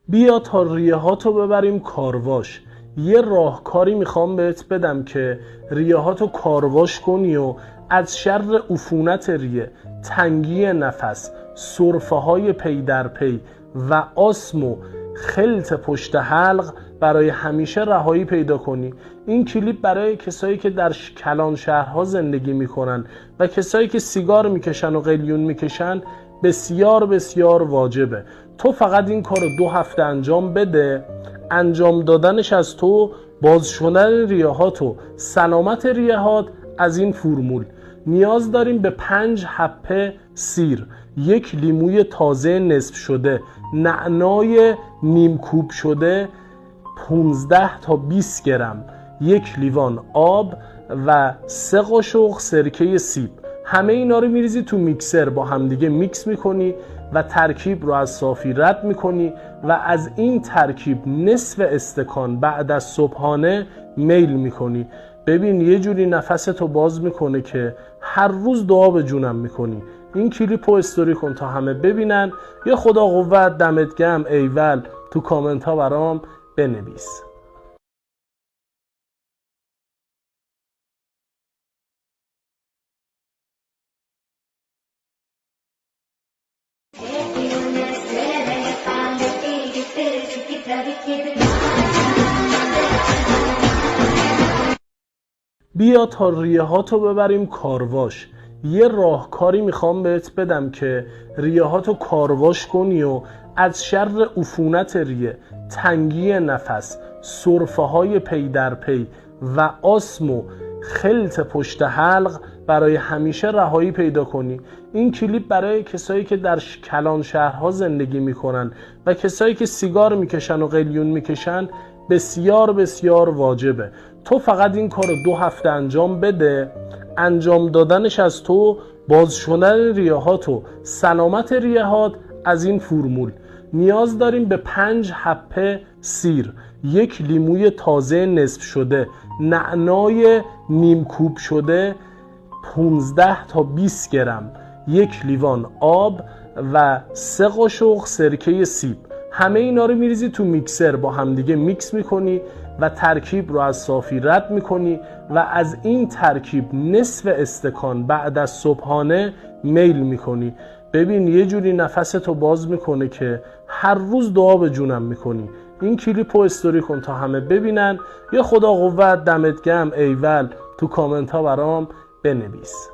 بیا تا ریه هاتو ببریم کارواش. یه راهکاری میخوام بهت بدم که ریه هاتو کارواش کنی و از شر عفونت ریه، تنگی نفس، سرفه های پی در پی و آسم و خلط پشت حلق برای همیشه رهایی پیدا کنی. این کلیپ برای کسایی که در کلان شهرها زندگی میکنن و کسایی که سیگار میکشن و قلیون میکشن بسیار بسیار واجبه. تو فقط این کارو 2 هفته انجام بده. انجام دادنش از تو باز شدن ریه‌هات و سلامت ریه‌هات از این فرمول. نیاز داریم به 5 حبه سیر، 1 لیموی تازه نصف شده، نعنای نیم کوب شده 15 تا 20 گرم، 1 لیوان آب و 3 قاشق سرکه سیب. همه اینا رو میریزی تو میکسر، با همدیگه میکس میکنی و ترکیب رو از صافی رد میکنی و از این ترکیب نصف استکان بعد از صبحانه میل میکنی. ببین یه جوری نفستو باز میکنه که هر روز دعا به جونم میکنی. این کلیپو استوری کن تا همه ببینن. یا خدا قوت، دمت گرم، ایول تو کامنت ها برام بنویس. بیا تا ریه هاتو ببریم کارواش. یه راهکاری میخوام بهت بدم که ریه هاتو کارواش کنی و از شر عفونت ریه، تنگی نفس، سرفه های پی در پی و آسم و خلط پشت حلق برای همیشه رهایی پیدا کنی. این کلیپ برای کسایی که در کلان شهرها زندگی میکنن و کسایی که سیگار میکشن و قلیون میکشن بسیار بسیار واجبه. تو فقط این کارو 2 هفته انجام بده. انجام دادنش از تو باز شدن ریه‌هات و سلامت ریه‌هات از این فرمول. نیاز داریم به 5 حبه سیر، 1 لیموی تازه نصف شده، نعنای نیم کوب شده 15 تا 20 گرم، 1 لیوان آب و 3 قاشق سرکه سیب. همه اینا رو میریزی تو میکسر، با همدیگه میکس میکنی و ترکیب رو از صافی رد میکنی و از این ترکیب نصف استکان بعد از صبحانه میل میکنی. ببین یه جوری نفستو باز میکنه که هر روز دعا به جونم میکنی. این کلیپو استوری کن تا همه ببینن. یا خدا قوت، دمت گرم، ایول تو کامنت ها برام بنویس.